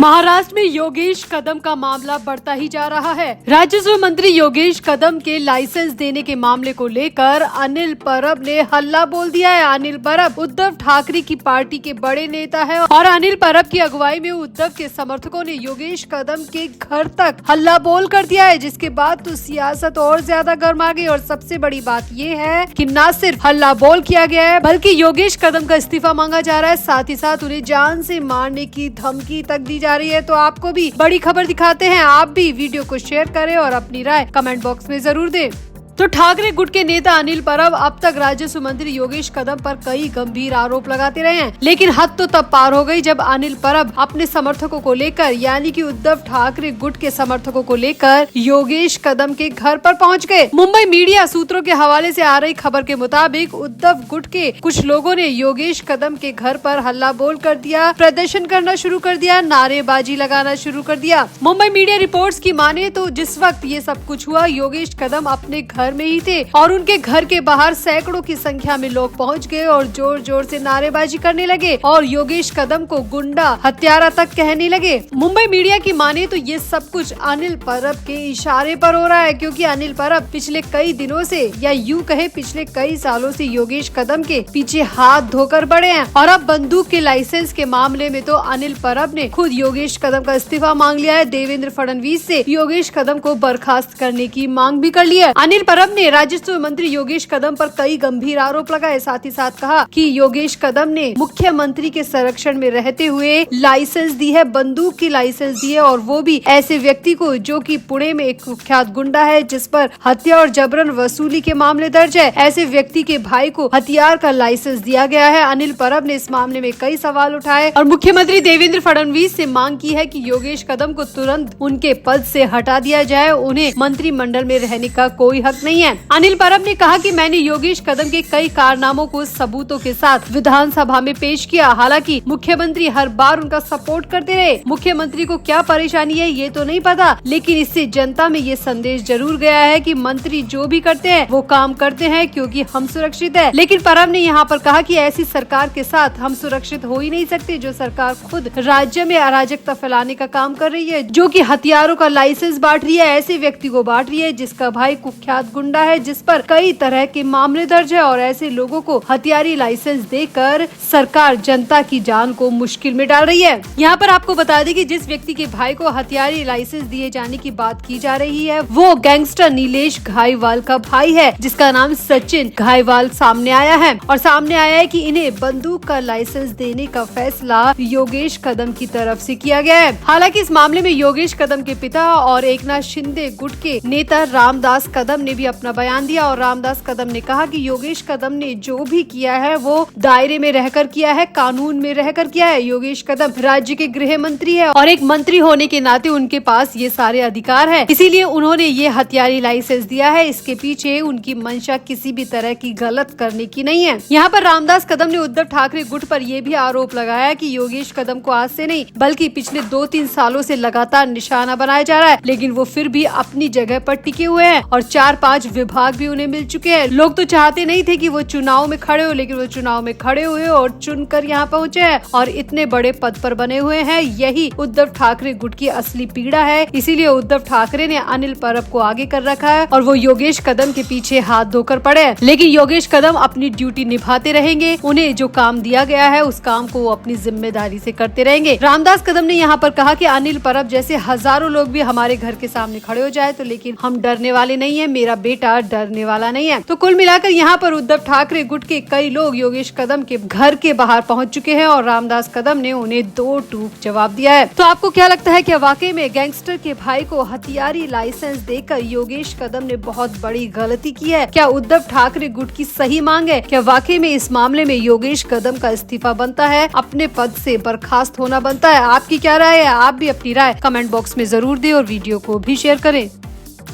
महाराष्ट्र में योगेश कदम का मामला बढ़ता ही जा रहा है। राजस्व मंत्री योगेश कदम के लाइसेंस देने के मामले को लेकर अनिल परब ने हल्ला बोल दिया है। अनिल परब उद्धव ठाकरे की पार्टी के बड़े नेता है और अनिल परब की अगुवाई में उद्धव के समर्थकों ने योगेश कदम के घर तक हल्ला बोल कर दिया है, जिसके बाद तो सियासत और ज्यादा गर्मा गई। और सबसे बड़ी बात ये है कि न सिर्फ हल्ला बोल किया गया है बल्कि योगेश कदम का इस्तीफा मांगा जा रहा है, साथ ही साथ उन्हें जान से मारने की धमकी तक दी जा रही है। तो आपको भी बड़ी खबर दिखाते हैं, आप भी वीडियो को शेयर करें और अपनी राय कमेंट बॉक्स में जरूर दें। तो ठाकरे गुट के नेता अनिल परब अब तक राजस्व मंत्री योगेश कदम पर कई गंभीर आरोप लगाते रहे हैं, लेकिन हद तो तब पार हो गई जब अनिल परब अपने समर्थकों को लेकर यानी कि उद्धव ठाकरे गुट के समर्थकों को लेकर योगेश कदम के घर पर पहुंच गए। मुंबई मीडिया सूत्रों के हवाले से आ रही खबर के मुताबिक उद्धव गुट के कुछ लोगों ने योगेश कदम के घर पर हल्ला बोल कर दिया, प्रदर्शन करना शुरू कर दिया, नारेबाजी लगाना शुरू कर दिया। मुंबई मीडिया रिपोर्ट्स की माने तो जिस वक्त ये सब कुछ हुआ, योगेश कदम अपने घर में ही थे और उनके घर के बाहर सैकड़ों की संख्या में लोग पहुंच गए और जोर जोर से नारेबाजी करने लगे और योगेश कदम को गुंडा हत्यारा तक कहने लगे। मुंबई मीडिया की माने तो ये सब कुछ अनिल परब के इशारे पर हो रहा है, क्योंकि अनिल परब पिछले कई दिनों से या यूं कहे पिछले कई सालों से योगेश कदम के पीछे हाथ धोकर बढ़े हैं। और अब बंदूक के लाइसेंस के मामले में तो अनिल परब ने खुद योगेश कदम का इस्तीफा मांग लिया है। देवेंद्र फडणवीस से योगेश कदम को बर्खास्त करने की मांग भी कर ली है। अनिल परब ने राजस्व मंत्री योगेश कदम पर कई गंभीर आरोप लगाए, साथ ही साथ कहा कि योगेश कदम ने मुख्यमंत्री के संरक्षण में रहते हुए लाइसेंस दी है, बंदूक की लाइसेंस दी है, और वो भी ऐसे व्यक्ति को जो कि पुणे में एक कुख्यात गुंडा है जिस पर हत्या और जबरन वसूली के मामले दर्ज है। ऐसे व्यक्ति के भाई को हथियार का लाइसेंस दिया गया है। अनिल परब ने इस मामले में कई सवाल उठाए और मुख्यमंत्री देवेंद्र फडणवीस से मांग की है कि योगेश कदम को तुरंत उनके पद से हटा दिया जाए, उन्हें मंत्रिमंडल में रहने का कोई हक नहीं है। अनिल परब ने कहा कि मैंने योगेश कदम के कई कारनामों को सबूतों के साथ विधानसभा में पेश किया, हालांकि मुख्यमंत्री हर बार उनका सपोर्ट करते रहे। मुख्यमंत्री को क्या परेशानी है ये तो नहीं पता, लेकिन इससे जनता में ये संदेश जरूर गया है कि मंत्री जो भी करते हैं वो काम करते हैं क्योंकि हम सुरक्षित है। लेकिन परब ने यहाँ पर कहा कि ऐसी सरकार के साथ हम सुरक्षित हो ही नहीं सकते जो सरकार खुद राज्य में अराजकता फैलाने का काम कर रही है, जो कि हथियारों का लाइसेंस बांट रही है, ऐसे व्यक्ति को बांट रही है जिसका भाई कुख्यात गुंडा है, जिस पर कई तरह के मामले दर्ज है। और ऐसे लोगों को हथियारी लाइसेंस देकर सरकार जनता की जान को मुश्किल में डाल रही है। यहाँ पर आपको बता दें कि जिस व्यक्ति के भाई को हथियारी लाइसेंस दिए जाने की बात की जा रही है वो गैंगस्टर नीलेश घाईवाल का भाई है, जिसका नाम सचिन घाईवाल सामने आया है। और सामने आया है कि इन्हें बंदूक का लाइसेंस देने का फैसला योगेश कदम की तरफ से किया गया है। हालांकि इस मामले में योगेश कदम के पिता और एकनाथ शिंदे गुट के नेता रामदास कदम ने भी अपना बयान दिया और रामदास कदम ने कहा कि योगेश कदम ने जो भी किया है वो दायरे में रहकर किया है, कानून में रहकर किया है। योगेश कदम राज्य के गृह मंत्री है और एक मंत्री होने के नाते उनके पास ये सारे अधिकार है, इसीलिए उन्होंने ये हथियारी लाइसेंस दिया है। इसके पीछे उनकी मंशा किसी भी तरह की गलत करने की नहीं है। यहाँ पर रामदास कदम ने उद्धव ठाकरे गुट पर यह भी आरोप लगाया कि योगेश कदम को आज से नहीं बल्कि पिछले 2-3 सालों से लगातार निशाना बनाया जा रहा है, लेकिन वो फिर भी अपनी जगह पर टिके हुए हैं और 4-5 विभाग भी उन्हें मिल चुके हैं। लोग तो चाहते नहीं थे कि वो चुनाव में खड़े हो, लेकिन वो चुनाव में खड़े हुए और चुनकर यहाँ पहुँचे हैं और इतने बड़े पद पर बने हुए हैं। यही उद्धव ठाकरे गुट की असली पीड़ा है, इसीलिए उद्धव ठाकरे ने अनिल परब को आगे कर रखा है और वो योगेश कदम के पीछे हाथ धोकर पड़े हैं। लेकिन योगेश कदम अपनी ड्यूटी निभाते रहेंगे, उन्हें जो काम दिया गया है उस काम को वो अपनी जिम्मेदारी से करते रहेंगे। रामदास कदम ने यहाँ पर कहा कि अनिल परब जैसे हजारों लोग भी हमारे घर के सामने खड़े हो जाए तो लेकिन हम डरने वाले नहीं है, मेरा बेटा डरने वाला नहीं है। तो कुल मिलाकर यहाँ पर उद्धव ठाकरे गुट के कई लोग योगेश कदम के घर के बाहर पहुंच चुके हैं और रामदास कदम ने उन्हें 2 टूक जवाब दिया है। तो आपको क्या लगता है, क्या वाकई में गैंगस्टर के भाई को हथियारी लाइसेंस देकर योगेश कदम ने बहुत बड़ी गलती की है? क्या उद्धव ठाकरे गुट की सही मांग है? क्या वाकई में इस मामले में योगेश कदम का इस्तीफा बनता है, अपने पद से बर्खास्त होना बनता है? आपकी क्या राय है? आप भी अपनी राय कमेंट बॉक्स में जरूर दें और वीडियो को भी शेयर करें।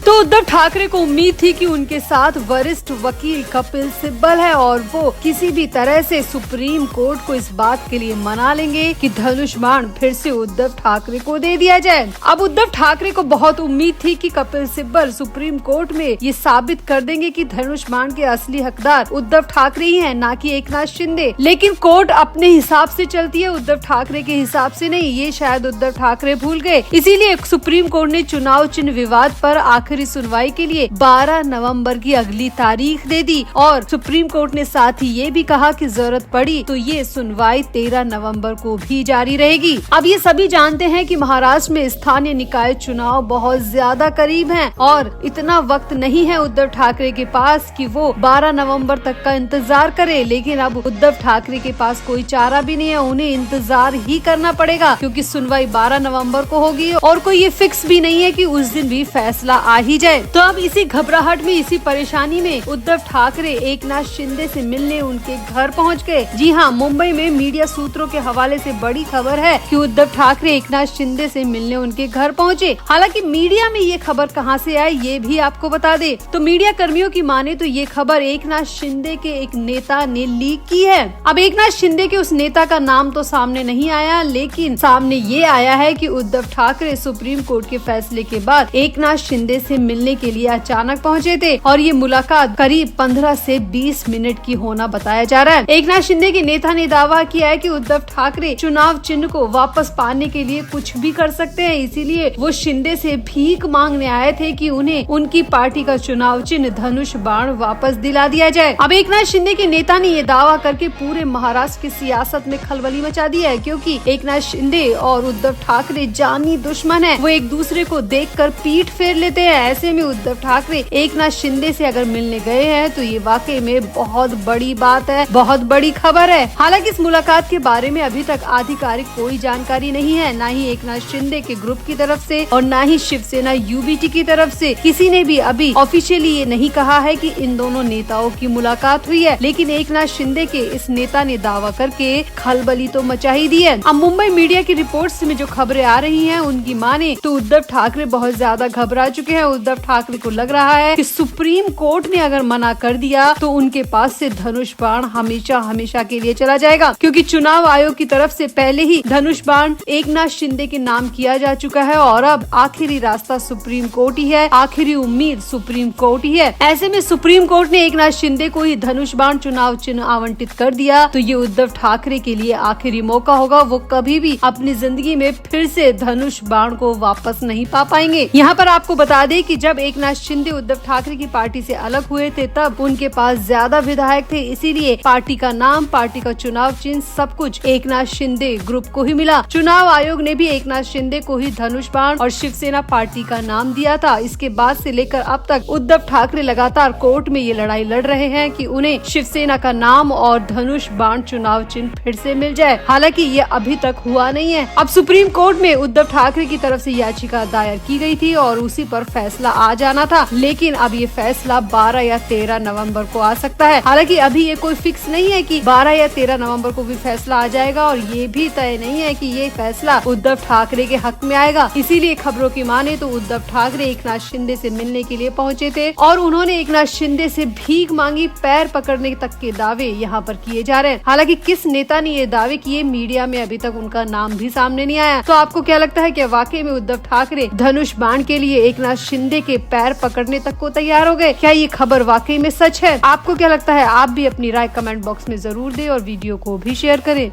तो उद्धव ठाकरे को उम्मीद थी कि उनके साथ वरिष्ठ वकील कपिल सिब्बल है और वो किसी भी तरह से सुप्रीम कोर्ट को इस बात के लिए मना लेंगे कि धनुष बाण फिर से उद्धव ठाकरे को दे दिया जाए। अब उद्धव ठाकरे को बहुत उम्मीद थी कि कपिल सिब्बल सुप्रीम कोर्ट में ये साबित कर देंगे कि धनुष बाण के असली हकदार उद्धव ठाकरे ही हैं, ना कि एकनाथ शिंदे। लेकिन कोर्ट अपने हिसाब से चलती है, उद्धव ठाकरे के हिसाब से नहीं। ये शायद उद्धव ठाकरे भूल गए। इसीलिए सुप्रीम कोर्ट ने चुनाव चिन्ह विवाद पर आखिरी सुनवाई के लिए 12 नवंबर की अगली तारीख दे दी और सुप्रीम कोर्ट ने साथ ही ये भी कहा कि जरूरत पड़ी तो ये सुनवाई 13 नवंबर को भी जारी रहेगी। अब ये सभी जानते हैं कि महाराष्ट्र में स्थानीय निकाय चुनाव बहुत ज्यादा करीब हैं और इतना वक्त नहीं है उद्धव ठाकरे के पास कि वो 12 नवंबर तक का इंतजार करे। लेकिन अब उद्धव ठाकरे के पास कोई चारा भी नहीं है, उन्हें इंतजार ही करना पड़ेगा क्योंकि सुनवाई 12 नवंबर को होगी और कोई ये फिक्स भी नहीं है कि उस दिन भी फैसला आ ही जाए। तो अब इसी घबराहट में, इसी परेशानी में उद्धव ठाकरे एकनाथ शिंदे से मिलने उनके घर पहुंच गए। जी हाँ, मुंबई में मीडिया सूत्रों के हवाले से बड़ी खबर है कि उद्धव ठाकरे एकनाथ शिंदे से मिलने उनके घर पहुंचे। हालांकि मीडिया में ये खबर कहां से आई ये भी आपको बता दे तो मीडिया कर्मियों की माने तो ये खबर एकनाथ शिंदे के एक नेता ने लीक की है। अब एकनाथ शिंदे के उस नेता का नाम तो सामने नहीं आया, लेकिन सामने ये आया है कि उद्धव ठाकरे सुप्रीम कोर्ट के फैसले के बाद एकनाथ शिंदे से मिलने के लिए अचानक पहुंचे थे और ये मुलाकात करीब 15 से 20 मिनट की होना बताया जा रहा है। एकनाथ शिंदे के नेता ने दावा किया है कि उद्धव ठाकरे चुनाव चिन्ह को वापस पाने के लिए कुछ भी कर सकते हैं, इसीलिए वो शिंदे से भीख मांगने आए थे कि उन्हें उनकी पार्टी का चुनाव चिन्ह धनुष बाण वापस दिला दिया जाए। अब एकनाथ शिंदे के नेता ने ये दावा करके पूरे महाराष्ट्र की सियासत में खलबली मचा दी है क्योंकि एकनाथ शिंदे और उद्धव ठाकरे जानी दुश्मन है। वो एक दूसरे को देखकर पीठ फेर लेते हैं। ऐसे में उद्धव ठाकरे एकनाथ शिंदे से अगर मिलने गए हैं तो ये वाकई में बहुत बड़ी बात है, बहुत बड़ी खबर है। हालांकि इस मुलाकात के बारे में अभी तक आधिकारिक कोई जानकारी नहीं है, न ही एकनाथ शिंदे के ग्रुप की तरफ से और न ही शिवसेना यूबीटी की तरफ से किसी ने भी अभी ऑफिशियली ये नहीं कहा है कि इन दोनों नेताओं की मुलाकात हुई है। लेकिन एकनाथ शिंदे के इस नेता ने दावा करके खलबली तो मचा ही दी है। अब मुंबई मीडिया की रिपोर्ट्स में जो खबरें आ रही हैं उनकी माने तो उद्धव ठाकरे बहुत ज्यादा घबरा चुके हैं। उद्धव ठाकरे को लग रहा है कि सुप्रीम कोर्ट ने अगर मना कर दिया तो उनके पास से धनुष बाण हमेशा हमेशा के लिए चला जाएगा क्योंकि चुनाव आयोग की तरफ से पहले ही धनुष बाण एकनाथ शिंदे के नाम किया जा चुका है और अब आखिरी रास्ता सुप्रीम कोर्ट ही है, आखिरी उम्मीद सुप्रीम कोर्ट ही है। ऐसे में सुप्रीम कोर्ट ने एकनाथ शिंदे को ही धनुष बाण चुनाव चिन्ह आवंटित कर दिया तो ये उद्धव ठाकरे के लिए आखिरी मौका होगा। वो कभी भी अपनी जिंदगी में फिर से धनुष बाण को वापस नहीं पा पाएंगे। यहाँ पर आपको बता दें कि जब एकनाथ शिंदे उद्धव ठाकरे की पार्टी से अलग हुए थे तब उनके पास ज्यादा विधायक थे, इसीलिए पार्टी का नाम, पार्टी का चुनाव चिन्ह सब कुछ एकनाथ शिंदे ग्रुप को ही मिला। चुनाव आयोग ने भी एकनाथ शिंदे को ही धनुष बाण और शिवसेना पार्टी का नाम दिया था। इसके बाद से लेकर अब तक उद्धव ठाकरे लगातार कोर्ट में ये लड़ाई लड़ रहे हैं कि उन्हें शिवसेना का नाम और धनुष बाण चुनाव चिन्ह फिर से मिल जाए। हालांकि ये अभी तक हुआ नहीं है। अब सुप्रीम कोर्ट में उद्धव ठाकरे की तरफ से याचिका दायर की गई थी और उसी पर फैसला आ जाना था, लेकिन अब ये फैसला 12 या 13 नवंबर को आ सकता है। हालांकि अभी ये कोई फिक्स नहीं है कि 12 या 13 नवंबर को भी फैसला आ जाएगा और ये भी तय नहीं है कि ये फैसला उद्धव ठाकरे के हक में आएगा। इसीलिए खबरों की माने तो उद्धव ठाकरे एकनाथ शिंदे से मिलने के लिए पहुंचे थे और उन्होंने एकनाथ शिंदे से भीख मांगी, पैर पकड़ने तक के दावे यहाँ पर किए जा रहे हैं। हालांकि किस नेता ने ये दावे किए, मीडिया में अभी तक उनका नाम भी सामने नहीं आया। तो आपको क्या लगता है कि वाकई में उद्धव ठाकरे धनुष बाण के लिए एकनाथ शिंदे के पैर पकड़ने तक को तैयार हो गए? क्या ये खबर वाकई में सच है? आपको क्या लगता है? आप भी अपनी राय कमेंट बॉक्स में जरूर दें और वीडियो को भी शेयर करें।